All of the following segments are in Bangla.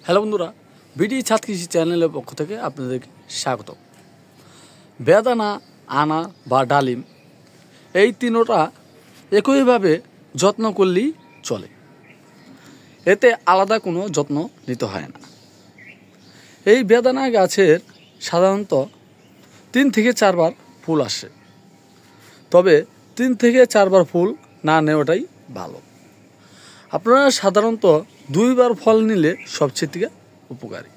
হ্যালো বন্ধুরা, বিডি ছাদ কৃষি চ্যানেলের পক্ষ থেকে আপনাদেরকে স্বাগত। বেদানা, আনা বা ডালিম এই তিনোটা একইভাবে যত্ন করলেই চলে, এতে আলাদা কোনো যত্ন নিতে হয় না। এই বেদানা গাছের সাধারণত 3 থেকে 4 বার ফুল আসে, তবে 3 থেকে 4 বার ফুল না নেওয়াটাই ভালো। আপনারা সাধারণত 2 বার ফল নিলে সবচেয়ে থেকে উপকারী।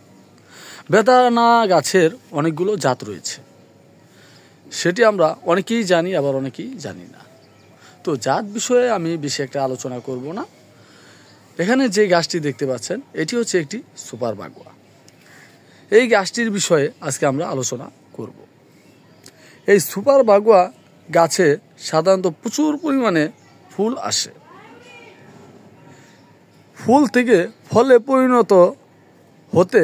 বেদানা গাছের অনেকগুলো জাত রয়েছে, সেটি আমরা অনেকেই জানি, আবার অনেকেই জানি না। তো জাত বিষয়ে আমি বেশি একটা আলোচনা করব না। এখানে যে গাছটি দেখতে পাচ্ছেন, এটি হচ্ছে একটি সুপার বাগুয়া। এই গাছটির বিষয়ে আজকে আমরা আলোচনা করব। এই সুপার বাগুয়া গাছে সাধারণত প্রচুর পরিমাণে ফুল আসে। ফুল থেকে ফলে পরিণত হতে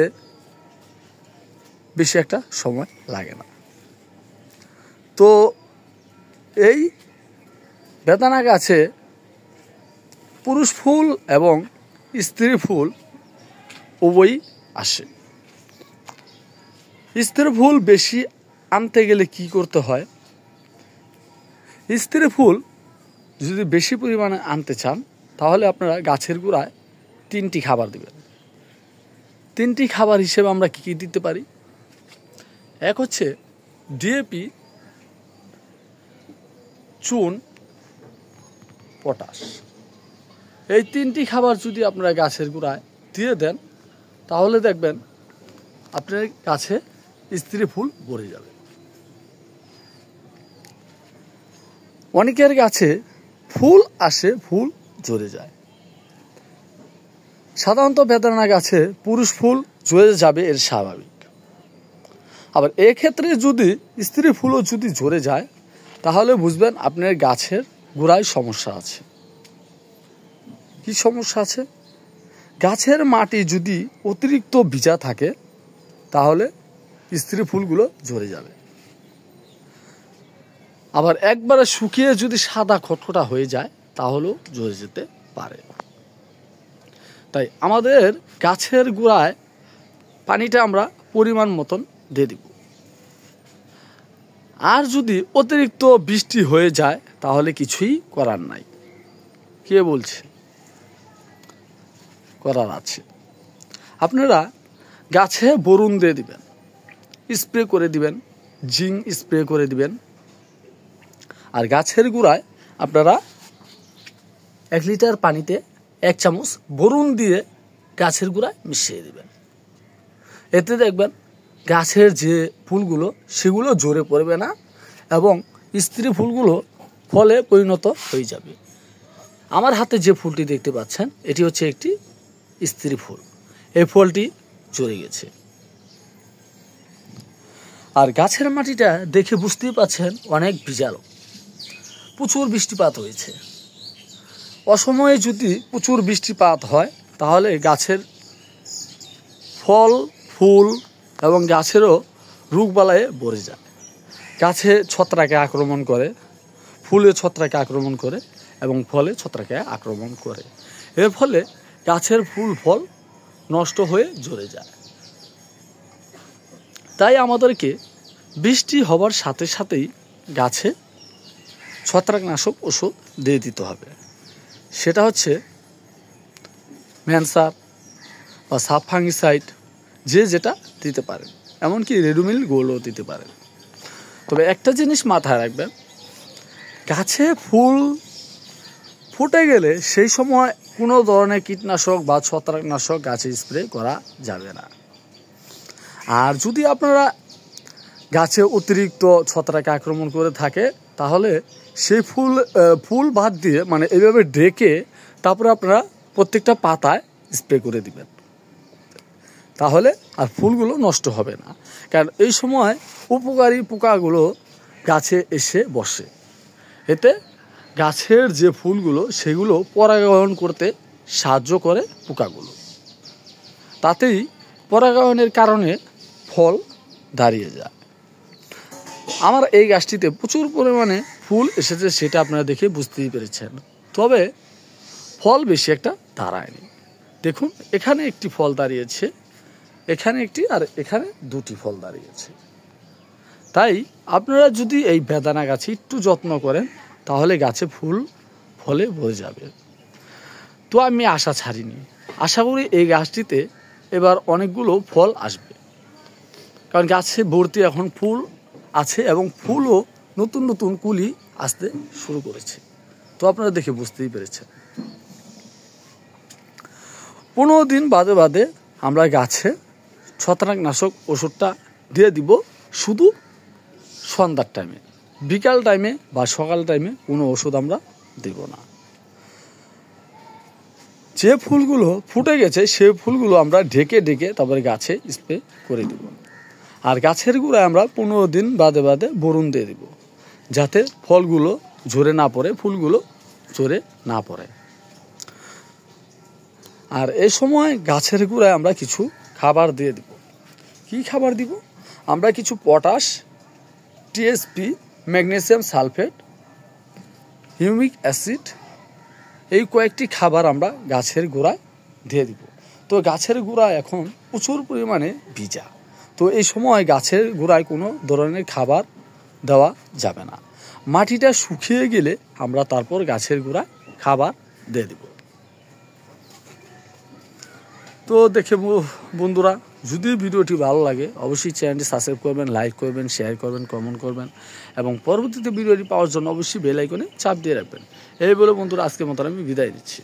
বেশি একটা সময় লাগে না। তো এই বেদানা গাছে পুরুষ ফুল এবং স্ত্রী ফুল উভয়ই আসে। স্ত্রী ফুল বেশি আনতে গেলে কি করতে হয়? স্ত্রী ফুল যদি বেশি পরিমাণে আনতে চান, তাহলে আপনারা গাছের গোড়ায় 3টি খাবার দেবেন। 3টি খাবার হিসেবে আমরা কী কী দিতে পারি? এক হচ্ছে ডিএপি, চুন, পটাশ। এই 3টি খাবার যদি আপনারা গাছের গোড়ায় দিয়ে দেন, তাহলে দেখবেন আপনার গাছে স্ত্রী ফুল ভরে যাবে। অনেকের গাছে ফুল আসে, ফুল ঝরে যায়। সাধারণত বেদানা গাছে পুরুষ ফুল ঝরে যাবে, এর স্বাভাবিক। আবার এক্ষেত্রে যদি স্ত্রী ফুলও যদি ঝরে যায়, তাহলে বুঝবেন আপনার গাছের গোড়ায় সমস্যা আছে। কি সমস্যা আছে? গাছের মাটি যদি অতিরিক্ত ভিজা থাকে, তাহলে স্ত্রী ফুলগুলো ঝরে যাবে। আবার একবারে শুকিয়ে যদি সাদা খটখটা হয়ে যায়, তাহলেও ঝরে যেতে পারে। তাই আমাদের গাছের গোড়ায় পানিটা আমরা পরিমাণ মতন দিয়ে দিব। আর যদি অতিরিক্ত বৃষ্টি হয়ে যায়, তাহলে কিছুই করার নাই। কে বলছে? করার আছে। আপনারা গাছে বোরন দিয়ে দিবেন, স্প্রে করে দিবেন, জিঙ্ক স্প্রে করে দিবেন। আর গাছের গোড়ায় আপনারা 1 লিটার পানিতে 1 চামচ বোরন দিয়ে গাছের গোড়ায় মিশিয়ে দিবেন। এতে দেখবেন গাছের যে ফুলগুলো, সেগুলো ঝরে পড়বে না এবং স্ত্রী ফুলগুলো ফলে পরিণত হয়ে যাবে। আমার হাতে যে ফুলটি দেখতে পাচ্ছেন, এটি হচ্ছে একটি স্ত্রী ফুল। এই ফলটি ঝরে গেছে। আর গাছের মাটিটা দেখে বুঝতেই পাচ্ছেন অনেক ভিজালো, প্রচুর বৃষ্টিপাত হয়েছে। অসময়ে যদি প্রচুর বৃষ্টিপাত হয়, তাহলে গাছের ফল, ফুল এবং গাছেরও রোগবালায়ে ভরে যায়। গাছে ছত্রাকে আক্রমণ করে, ফুলে ছত্রাকে আক্রমণ করে এবং ফলে ছত্রাকে আক্রমণ করে। এর ফলে গাছের ফুল ফল নষ্ট হয়ে ঝরে যায়। তাই আমাদেরকে বৃষ্টি হবার সাথে সাথেই গাছে ছত্রাকনাশক ওষুধ দিয়ে দিতে হবে। সেটা হচ্ছে ম্যানসার বা সাবফাঙ্গিসাইড, যে যেটা দিতে পারেন। এমনকি রেডুমিল গোলও দিতে পারেন। তবে একটা জিনিস মাথায় রাখবেন, গাছে ফুল ফুটে গেলে সেই সময় কোনো ধরনের কীটনাশক বা ছত্রাকনাশক গাছে স্প্রে করা যাবে না। আর যদি আপনারা গাছে অতিরিক্ত ছত্রাক আক্রমণ করে থাকে, তাহলে সেই ফুল বাদ দিয়ে, মানে এইভাবে ডেকে তারপরে আপনারা প্রত্যেকটা পাতায় স্প্রে করে দিবেন। তাহলে আর ফুলগুলো নষ্ট হবে না। কারণ এই সময় উপকারী পোকাগুলো গাছে এসে বসে। এতে গাছের যে ফুলগুলো, সেগুলো পরাগায়ন করতে সাহায্য করে পোকাগুলো। তাতেই পরাগায়নের কারণে ফল দাঁড়িয়ে যায়। আমার এই গাছটিতে প্রচুর পরিমাণে ফুল এসেছে, সেটা আপনারা দেখে বুঝতেই পেরেছেন। তবে ফল বেশি একটা দাঁড়ায়নি। দেখুন এখানে একটি ফল দাঁড়িয়েছে, এখানে একটি, আর এখানে দুটি ফল দাঁড়িয়েছে। তাই আপনারা যদি এই বেদানা গাছে একটু যত্ন করেন তাহলে গাছে ফুল ফলে ভরে যাবে। তো আমি আশা ছাড়িনি, আশা করি এই গাছটিতে এবার অনেকগুলো ফল আসবে, কারণ গাছে ভর্তি এখন ফুল আছে এবং ফুলও নতুন নতুন কুলি আসতে শুরু করেছে। তো আপনারা দেখে বুঝতেই পেরেছেন। 15 দিন বাদে বাদে আমরা গাছে ছত্রাকনাশক ওষুধটা দিয়ে দিব, শুধু সন্ধ্যার টাইমে, বিকাল টাইমে বা সকাল টাইমে কোনো ওষুধ আমরা দেব না। যে ফুলগুলো ফুটে গেছে সেই ফুলগুলো আমরা ঢেকে ঢেকে তারপরে গাছে স্প্রে করে দেব। আর গাছের গোড়ায় আমরা 15 দিন বাদে বাদে বোরন দিয়ে দেব, যাতে ফলগুলো ঝরে না পড়ে, ফুলগুলো ঝরে না পড়ে। আর এই সময় গাছের গোড়ায় আমরা কিছু খাবার দিয়ে দেব। কি খাবার দিব? আমরা কিছু potash, TSP, magnesium sulphate, humic acid, এই কয়েকটি খাবার আমরা গাছের গোড়ায় দিয়ে দিব। তো গাছের গোড়া এখন প্রচুর পরিমাণে ভিজা, তো এই সময় গাছের গোড়ায় কোনো ধরনের খাবার দেওয়া যাবে না। মাটিটা শুকিয়ে গেলে আমরা তারপর গাছের গোড়ায় খাবার দিয়ে দেব। তো দেখে বন্ধুরা, যদি ভিডিওটি ভালো লাগে অবশ্যই চ্যানেলটি সাবস্ক্রাইব করবেন, লাইক করবেন, শেয়ার করবেন, কমেন্ট করবেন এবং পরবর্তীতে ভিডিওটি পাওয়ার জন্য অবশ্যই বেল আইকনে চাপ দিয়ে রাখবেন। এই বলে বন্ধুরা আজকের মতো আমি বিদায় দিচ্ছি।